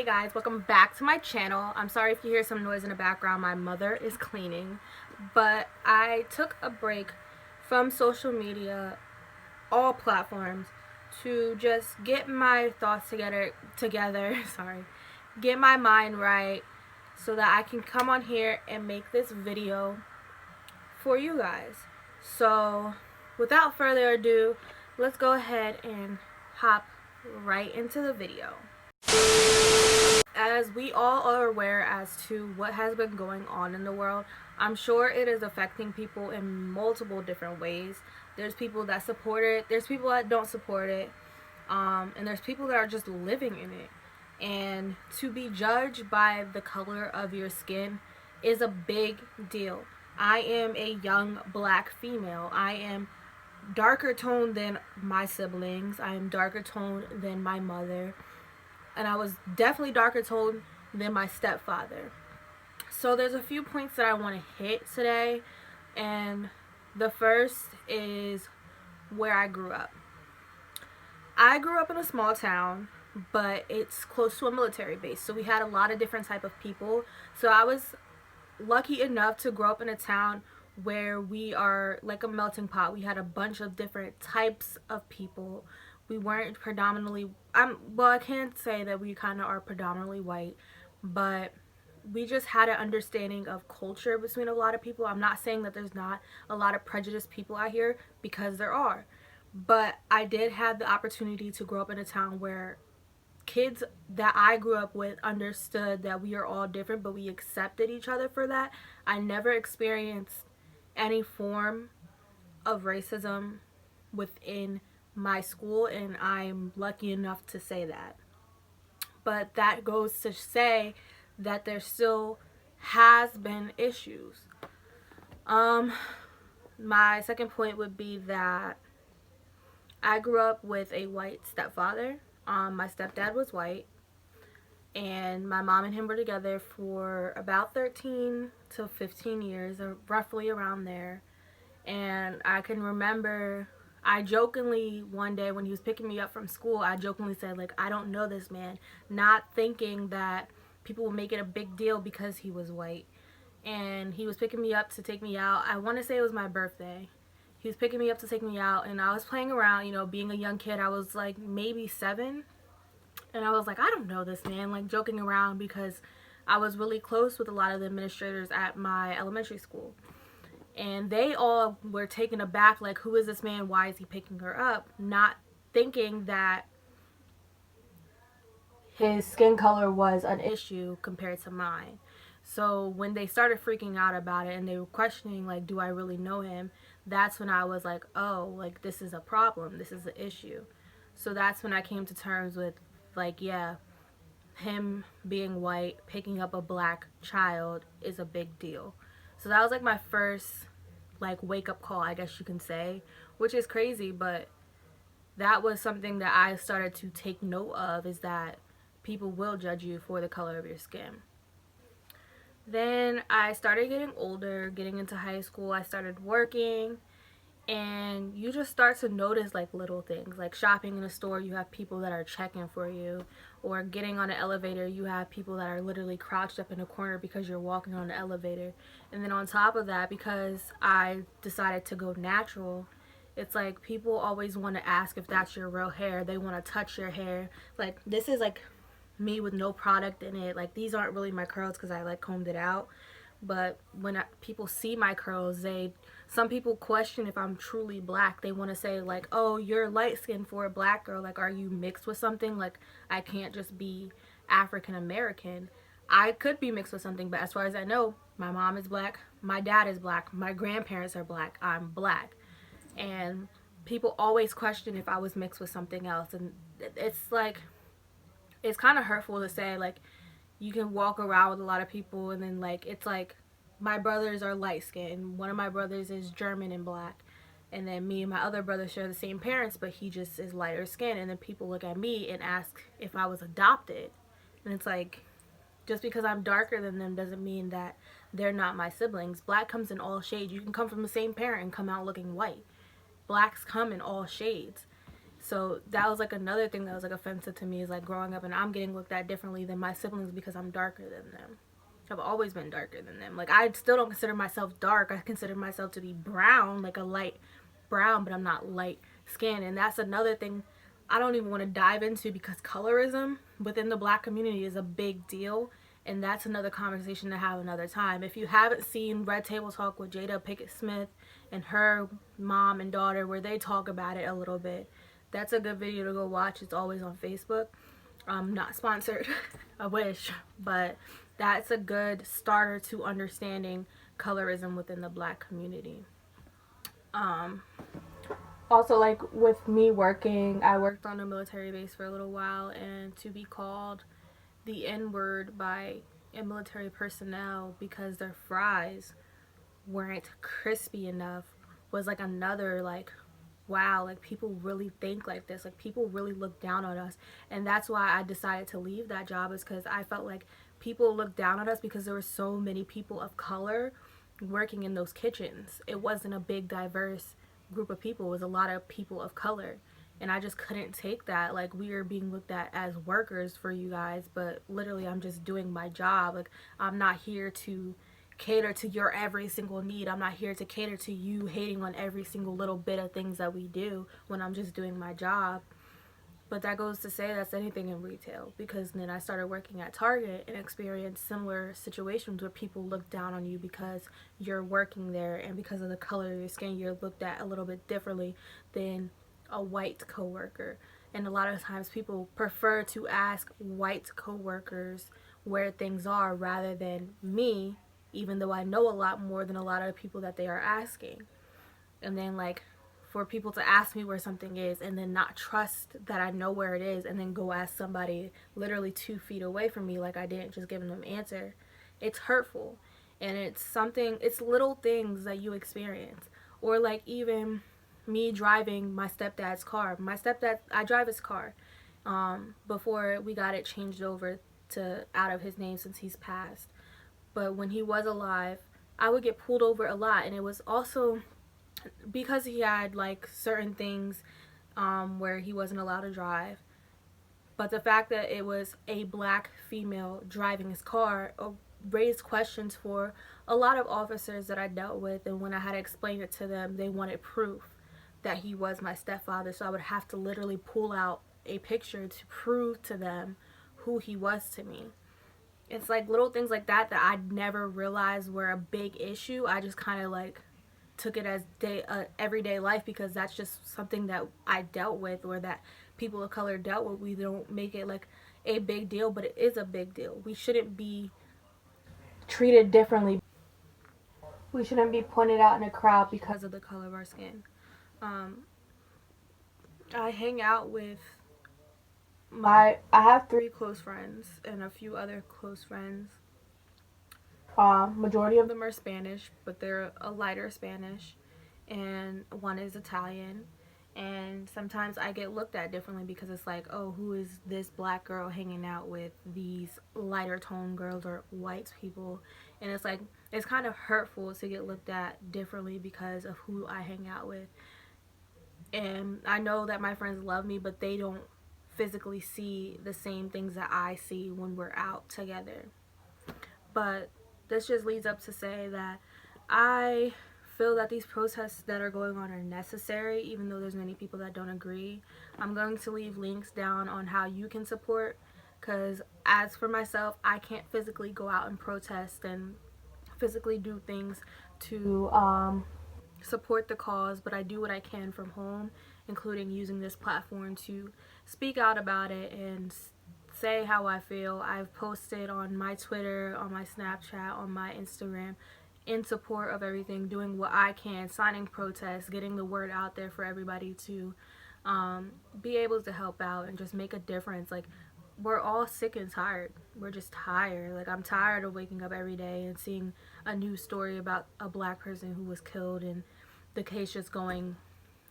guys, welcome back to my channel. I'm sorry if you hear some noise in the background. My mother is cleaning, but I took a break from social media, all platforms, to just get my thoughts together sorry, get my mind right so that I can come on here and make this video for you guys. So without further ado, let's go ahead and hop right into the video. As we all are aware as to what has been going on in the world, I'm sure it is affecting people in multiple different ways. There's people that support it, there's people that don't support it, and there's people that are just living in it. And to be judged by the color of your skin is a big deal. I am a young black female. I am darker toned than my siblings. I am darker toned than my mother. And I was definitely darker toned than my stepfather. So there's a few points that I want to hit today. And the first is where I grew up. I grew up in a small town, but it's close to a military base. So we had a lot of different type of people. So I was lucky enough to grow up in a town where we are like a melting pot. We had a bunch of different types of people. We weren't predominantly, well, I can't say that we kind of are predominantly white, but we just had an understanding of culture between a lot of people. I'm not saying that there's not a lot of prejudiced people out here, because there are. But I did have the opportunity to grow up in a town where kids that I grew up with understood that we are all different, but we accepted each other for that. I never experienced any form of racism within my school, and I'm lucky enough to say that. But that goes to say that there still has been issues. My second point would be that I grew up with a white stepfather. My stepdad was white, and my mom and him were together for about 13 to 15 years, or roughly around there. And I can remember, I jokingly, one day when he was picking me up from school, I jokingly said, like, I don't know this man, not thinking that people would make it a big deal because he was white. And he was picking me up to take me out. I want to say it was my birthday. He was picking me up to take me out, and I was playing around, you know, being a young kid. I was like maybe 7, and I was like, I don't know this man, like joking around, because I was really close with a lot of the administrators at my elementary school. And they all were taken aback, like, who is this man? Why is he picking her up? Not thinking that his skin color was an issue compared to mine. So when they started freaking out about it and they were questioning, like, do I really know him? That's when I was like, oh, like, this is a problem. This is an issue. So that's when I came to terms with, like, yeah, him being white, picking up a black child is a big deal. So that was like my first, like, wake up call, I guess you can say, which is crazy, but that was something that I started to take note of, is that people will judge you for the color of your skin. Then I started getting older, getting into high school. I started working, and you just start to notice, like, little things, like shopping in a store, you have people that are checking for you, or getting on an elevator, you have people that are literally crouched up in a corner because you're walking on the elevator. And then on top of that, because I decided to go natural, it's like people always want to ask if that's your real hair. They want to touch your hair. Like, this is like me with no product in it. Like, these aren't really my curls because I, like, combed it out. But when people see my curls, some people question if I'm truly black. They want to say, like, oh, you're light skinned for a black girl. Like, are you mixed with something? Like, I can't just be African American. I could be mixed with something, but as far as I know, my mom is black, my dad is black, my grandparents are black, I'm black. And people always question if I was mixed with something else. And it's like, it's kind of hurtful to say, like, you can walk around with a lot of people and then, like, it's like my brothers are light skinned, one of my brothers is German and black, and then me and my other brother share the same parents, but he just is lighter skinned. And then people look at me and ask if I was adopted, and it's like, just because I'm darker than them doesn't mean that they're not my siblings. Black comes in all shades. You can come from the same parent and come out looking white. Blacks come in all shades. So that was like another thing that was like offensive to me, is like growing up and I'm getting looked at differently than my siblings because I'm darker than them. I've always been darker than them. Like, I still don't consider myself dark. I consider myself to be brown, like a light brown, but I'm not light skinned. And that's another thing I don't even want to dive into, because colorism within the black community is a big deal. And that's another conversation to have another time. If you haven't seen Red Table Talk with Jada Pinkett Smith and her mom and daughter, where they talk about it a little bit, that's a good video to go watch. It's always on Facebook. Not sponsored. I wish. But that's a good starter to understanding colorism within the black community. Also, like with me working, I worked on a military base for a little while, and to be called the N word by military personnel because their fries weren't crispy enough was like another, like, wow, like people really think like this, like people really look down on us. And that's why I decided to leave that job, is because I felt like people looked down on us because there were so many people of color working in those kitchens. It wasn't a big diverse group of people, it was a lot of people of color. And I just couldn't take that. Like, we are being looked at as workers for you guys, but literally I'm just doing my job. Like, I'm not here to cater to your every single need. I'm not here to cater to you hating on every single little bit of things that we do when I'm just doing my job. But that goes to say that's anything in retail, because then I started working at Target and experienced similar situations where people look down on you because you're working there, and because of the color of your skin you're looked at a little bit differently than a white coworker. And a lot of times people prefer to ask white coworkers where things are rather than me, even though I know a lot more than a lot of the people that they are asking. And then, like, for people to ask me where something is and then not trust that I know where it is, and then go ask somebody literally 2 feet away from me like I didn't just give them an answer, it's hurtful. And it's something, it's little things that you experience. Or like even me driving my stepdad's car. My stepdad, I drive his car before we got it changed over to out of his name since he's passed. But when he was alive, I would get pulled over a lot, and it was also because he had like certain things where he wasn't allowed to drive. But the fact that it was a black female driving his car raised questions for a lot of officers that I dealt with. And when I had to explain it to them, they wanted proof that he was my stepfather. So I would have to literally pull out a picture to prove to them who he was to me. It's like little things like that that I never realized were a big issue. I just kind of like took it as everyday life, because that's just something that I dealt with, or that people of color dealt with. We don't make it like a big deal, but it is a big deal. We shouldn't be treated differently. We shouldn't be pointed out in a crowd because of the color of our skin. I hang out with I have 3 close friends and a few other close friends. Majority of them are Spanish, but they're a lighter Spanish, and one is Italian. And sometimes I get looked at differently because it's like, oh, who is this black girl hanging out with these lighter tone girls or white people? And it's like, it's kind of hurtful to get looked at differently because of who I hang out with. And I know that my friends love me, but they don't physically see the same things that I see when we're out together. But this just leads up to say that I feel that these protests that are going on are necessary, even though there's many people that don't agree. I'm going to leave links down on how you can support, because as for myself, I can't physically go out and protest and physically do things to support the cause, but I do what I can from home, including using this platform to speak out about it and say how I feel. I've posted on my Twitter, on my Snapchat, on my Instagram, in support of everything, doing what I can, signing protests, getting the word out there for everybody to be able to help out and just make a difference. Like, we're all sick and tired. We're just tired. Like, I'm tired of waking up every day and seeing a news story about a black person who was killed and the case just going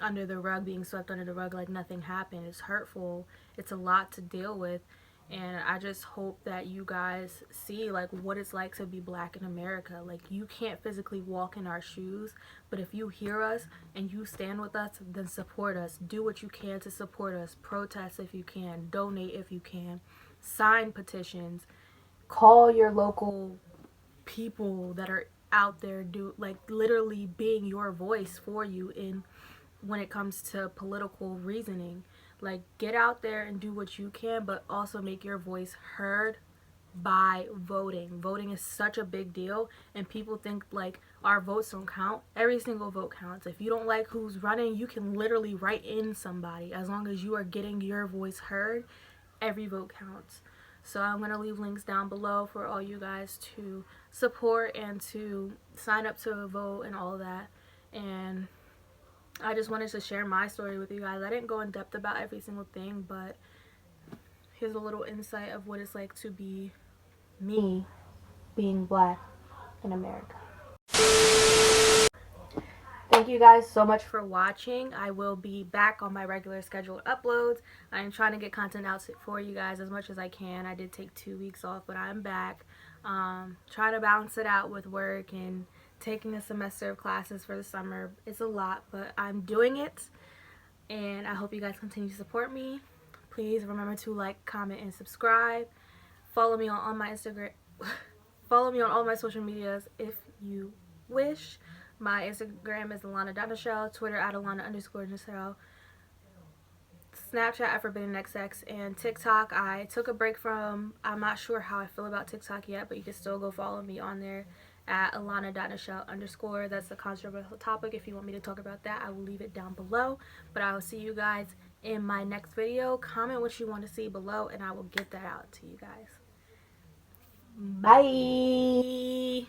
under the rug, being swept under the rug like nothing happened. It's hurtful. It's a lot to deal with. And I just hope that you guys see like what it's like to be black in America. Like, you can't physically walk in our shoes, but if you hear us and you stand with us, then support us. Do what you can to support us. Protest if you can. Donate if you can. Sign petitions. Call your local people that are out there, do like literally being your voice for you in when it comes to political reasoning. Like, get out there and do what you can, but also make your voice heard by voting. Voting is such a big deal, and people think like our votes don't count. Every single vote counts. If you don't like who's running, you can literally write in somebody. As long as you are getting your voice heard, every vote counts. So I'm going to leave links down below for all you guys to support and to sign up to vote and all of that. And I just wanted to share my story with you guys. I didn't go in depth about every single thing, but here's a little insight of what it's like to be me being black in America. Thank you guys so much for watching. I will be back on my regular scheduled uploads. I am trying to get content out for you guys as much as I can. I did take 2 weeks off, but I'm back. Trying to balance it out with work and taking a semester of classes for the summer. It's a lot, but I'm doing it. And I hope you guys continue to support me. Please remember to like, comment, and subscribe. Follow me on all my Instagram. Follow me on all my social medias if you wish. My Instagram is Alana Nichelle, Twitter at Alana_Nichelle, Snapchat at ForbiddenXX, and TikTok. I took a break from. I'm not sure how I feel about TikTok yet, but you can still go follow me on there at Alana.Nichelle_. That's a controversial topic. If you want me to talk about that, I will leave it down below. But I will see you guys in my next video. Comment what you want to see below, and I will get that out to you guys. Bye.